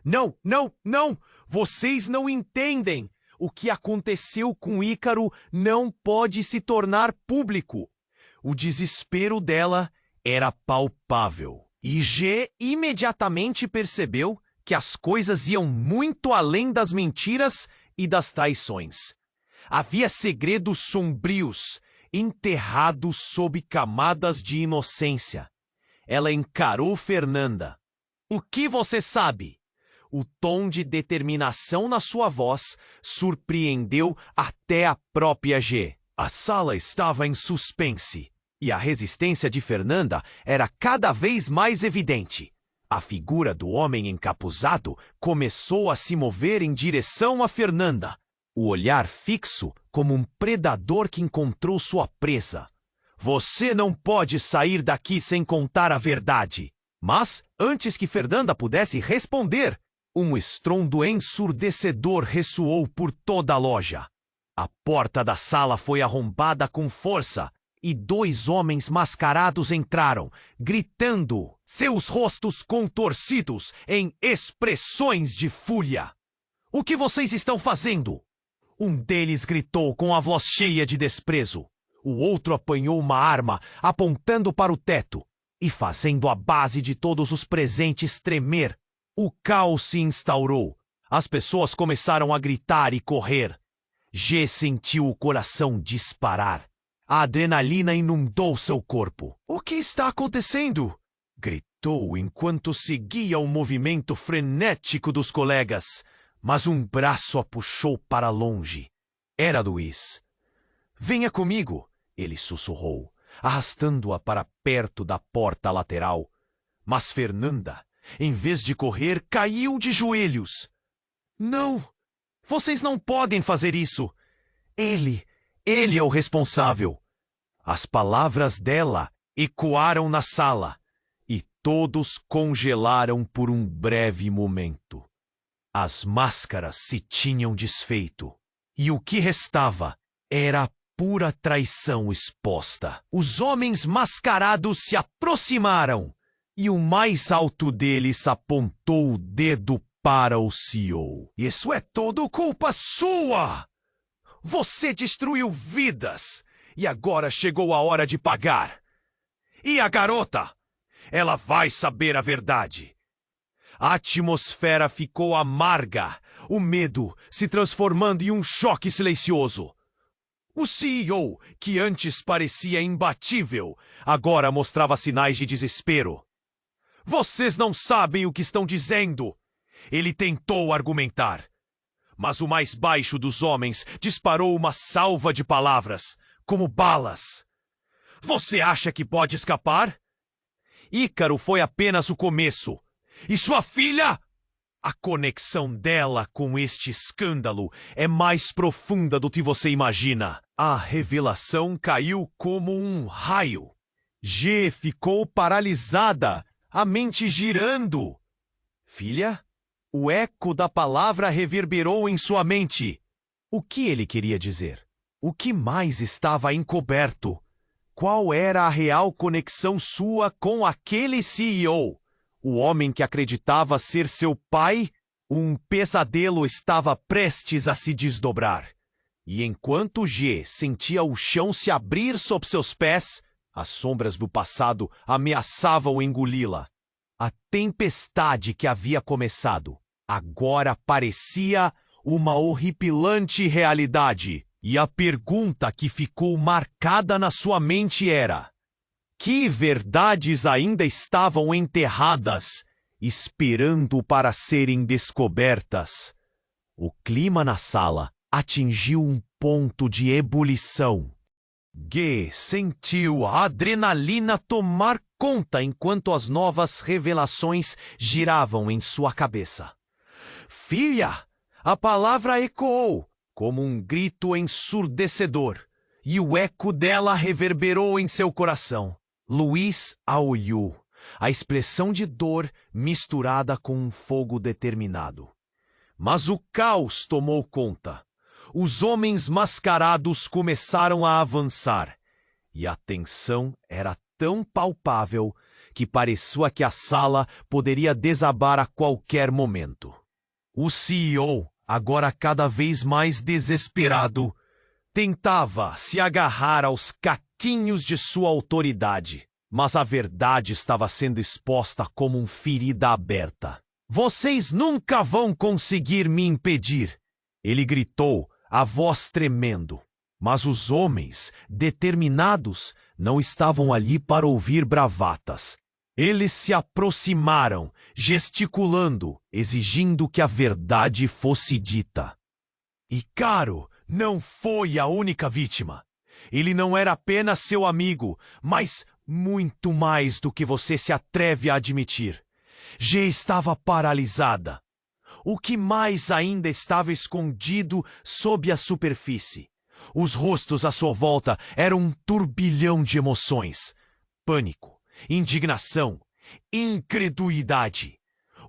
Não, não, não! Vocês não entendem! O que aconteceu com Ícaro não pode se tornar público. O desespero dela era palpável. E G imediatamente percebeu que as coisas iam muito além das mentiras e das traições. Havia segredos sombrios, enterrados sob camadas de inocência. Ela encarou Fernanda. O que você sabe? O tom de determinação na sua voz surpreendeu até a própria G. A sala estava em suspense, e a resistência de Fernanda era cada vez mais evidente. A figura do homem encapuzado começou a se mover em direção a Fernanda, o olhar fixo como um predador que encontrou sua presa. Você não pode sair daqui sem contar a verdade. Mas, antes que Fernanda pudesse responder, um estrondo ensurdecedor ressoou por toda a loja. A porta da sala foi arrombada com força e 2 homens mascarados entraram, gritando, seus rostos contorcidos em expressões de fúria. O que vocês estão fazendo? Um deles gritou com a voz cheia de desprezo. O outro apanhou uma arma, apontando para o teto e fazendo a base de todos os presentes tremer. O caos se instaurou. As pessoas começaram a gritar e correr. G sentiu o coração disparar. A adrenalina inundou seu corpo. O que está acontecendo? Gritou enquanto seguia o movimento frenético dos colegas, mas um braço a puxou para longe. Era Luiz. Venha comigo, ele sussurrou, arrastando-a para perto da porta lateral. Mas Fernanda, em vez de correr, caiu de joelhos. Não! Vocês não podem fazer isso! Ele é o responsável! As palavras dela ecoaram na sala e todos congelaram por um breve momento. As máscaras se tinham desfeito e o que restava era a pura traição exposta. Os homens mascarados se aproximaram e o mais alto deles apontou o dedo para o CEO. Isso é tudo culpa sua! Você destruiu vidas e agora chegou a hora de pagar. E a garota? Ela vai saber a verdade. A atmosfera ficou amarga, o medo se transformando em um choque silencioso. O CEO, que antes parecia imbatível, agora mostrava sinais de desespero. Vocês não sabem o que estão dizendo. Ele tentou argumentar, mas o mais baixo dos homens disparou uma salva de palavras, como balas. Você acha que pode escapar? Ícaro foi apenas o começo. E sua filha? A conexão dela com este escândalo é mais profunda do que você imagina. A revelação caiu como um raio. G ficou paralisada, a mente girando. Filha? O eco da palavra reverberou em sua mente. O que ele queria dizer? O que mais estava encoberto? Qual era a real conexão sua com aquele CEO? O homem que acreditava ser seu pai? Um pesadelo estava prestes a se desdobrar. E enquanto G sentia o chão se abrir sob seus pés, as sombras do passado ameaçavam engoli-la. A tempestade que havia começado agora parecia uma horripilante realidade. E a pergunta que ficou marcada na sua mente era: que verdades ainda estavam enterradas, esperando para serem descobertas? O clima na sala atingiu um ponto de ebulição. G sentiu a adrenalina tomar conta enquanto as novas revelações giravam em sua cabeça. Filha! A palavra ecoou como um grito ensurdecedor, e o eco dela reverberou em seu coração. Luiz a olhou, a expressão de dor misturada com um fogo determinado. Mas o caos tomou conta. Os homens mascarados começaram a avançar, e a tensão era tão palpável que parecia que a sala poderia desabar a qualquer momento. O CEO, agora cada vez mais desesperado, tentava se agarrar aos caquinhos de sua autoridade, mas a verdade estava sendo exposta como uma ferida aberta. Vocês nunca vão conseguir me impedir, ele gritou, a voz tremendo. Mas os homens, determinados, não estavam ali para ouvir bravatas. Eles se aproximaram, gesticulando, exigindo que a verdade fosse dita. Ícaro não foi a única vítima. Ele não era apenas seu amigo, mas muito mais do que você se atreve a admitir. G estava paralisada. O que mais ainda estava escondido sob a superfície? Os rostos à sua volta eram um turbilhão de emoções. Pânico, indignação, incredulidade.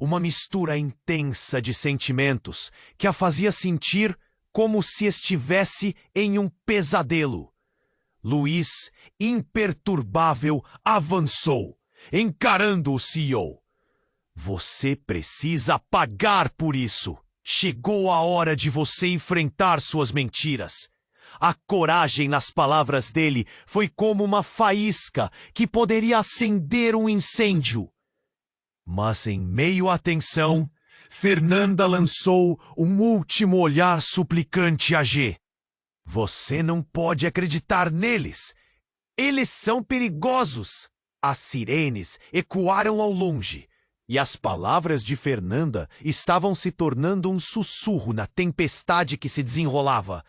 Uma mistura intensa de sentimentos que a fazia sentir como se estivesse em um pesadelo. Luiz, imperturbável, avançou, encarando o CEO. Você precisa pagar por isso. Chegou a hora de você enfrentar suas mentiras. A coragem nas palavras dele foi como uma faísca que poderia acender um incêndio. Mas em meio à tensão, Fernanda lançou um último olhar suplicante a G. Você não pode acreditar neles. Eles são perigosos. As sirenes ecoaram ao longe. E as palavras de Fernanda estavam se tornando um sussurro na tempestade que se desenrolava.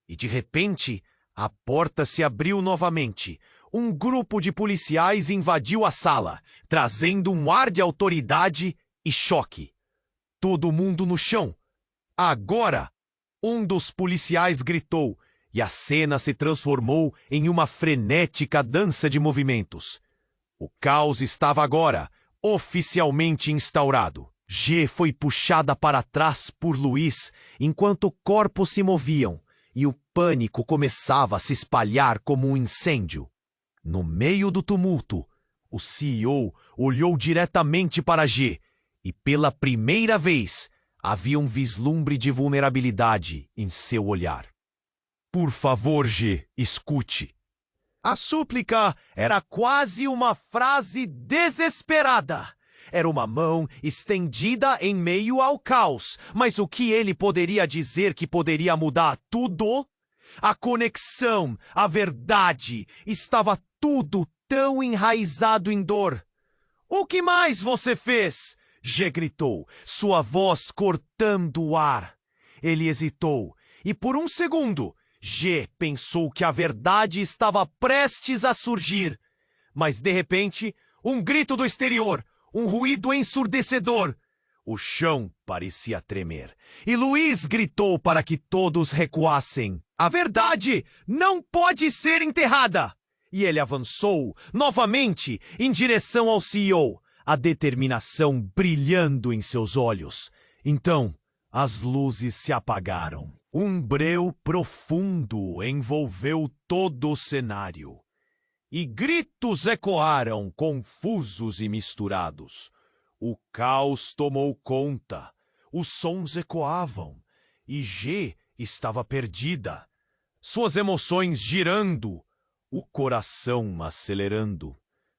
E de repente, a porta se abriu novamente. Um grupo de policiais invadiu a sala, trazendo um ar de autoridade e choque. Todo mundo no chão. Agora, um dos policiais gritou, e a cena se transformou em uma frenética dança de movimentos. O caos estava agora oficialmente instaurado. G foi puxada para trás por Luiz enquanto corpos se moviam e o pânico começava a se espalhar como um incêndio. No meio do tumulto, o CEO olhou diretamente para G e pela primeira vez havia um vislumbre de vulnerabilidade em seu olhar. Por favor, G, escute. A súplica era quase uma frase desesperada. Era uma mão estendida em meio ao caos. Mas o que ele poderia dizer que poderia mudar tudo? A conexão, a verdade, estava tudo tão enraizado em dor. O que mais você fez? G gritou, sua voz cortando o ar. Ele hesitou, e por um segundo, G pensou que a verdade estava prestes a surgir. Mas, de repente, um grito do exterior, um ruído ensurdecedor. O chão parecia tremer, e Luiz gritou para que todos recuassem. A verdade não pode ser enterrada! E ele avançou, novamente, em direção ao CEO, a determinação brilhando em seus olhos. Então, as luzes se apagaram. Um breu profundo envolveu todo o cenário. E gritos ecoaram, confusos e misturados. O caos tomou conta. Os sons ecoavam. E G estava perdida. Suas emoções girando. O coração acelerando.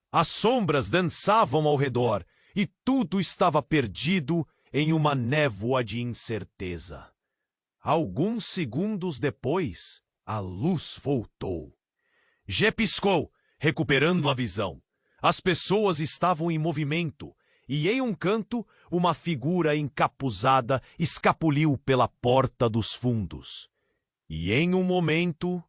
As sombras dançavam ao redor. E tudo estava perdido em uma névoa de incerteza. Alguns segundos depois, a luz voltou. G piscou, recuperando a visão. As pessoas estavam em movimento, e em um canto, uma figura encapuzada escapuliu pela porta dos fundos. E em um momento,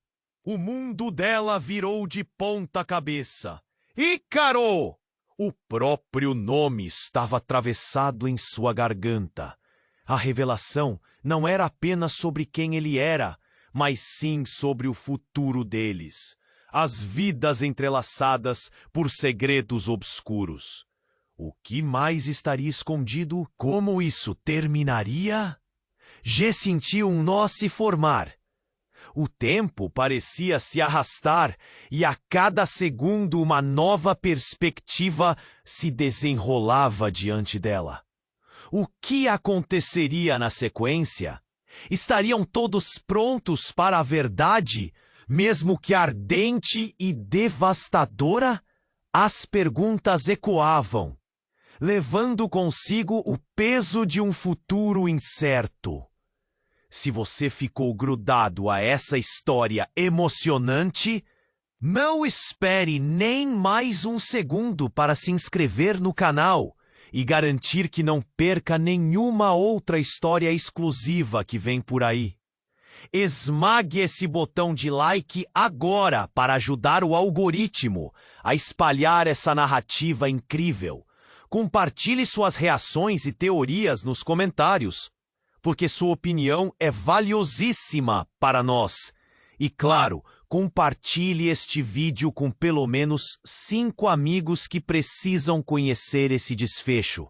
o mundo dela virou de ponta cabeça. Ícaro! O próprio nome estava atravessado em sua garganta. A revelação não era apenas sobre quem ele era, mas sim sobre o futuro deles. As vidas entrelaçadas por segredos obscuros. O que mais estaria escondido? Como isso terminaria? G sentiu um nó se formar. O tempo parecia se arrastar e a cada segundo uma nova perspectiva se desenrolava diante dela. O que aconteceria na sequência? Estariam todos prontos para a verdade, mesmo que ardente e devastadora? As perguntas ecoavam, levando consigo o peso de um futuro incerto. Se você ficou grudado a essa história emocionante, não espere nem mais um segundo para se inscrever no canal e garantir que não perca nenhuma outra história exclusiva que vem por aí. Esmague esse botão de like agora para ajudar o algoritmo a espalhar essa narrativa incrível. Compartilhe suas reações e teorias nos comentários, porque sua opinião é valiosíssima para nós. E claro, compartilhe este vídeo com pelo menos 5 amigos que precisam conhecer esse desfecho.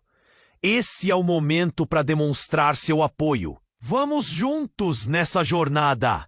Esse é o momento para demonstrar seu apoio. Vamos juntos nessa jornada!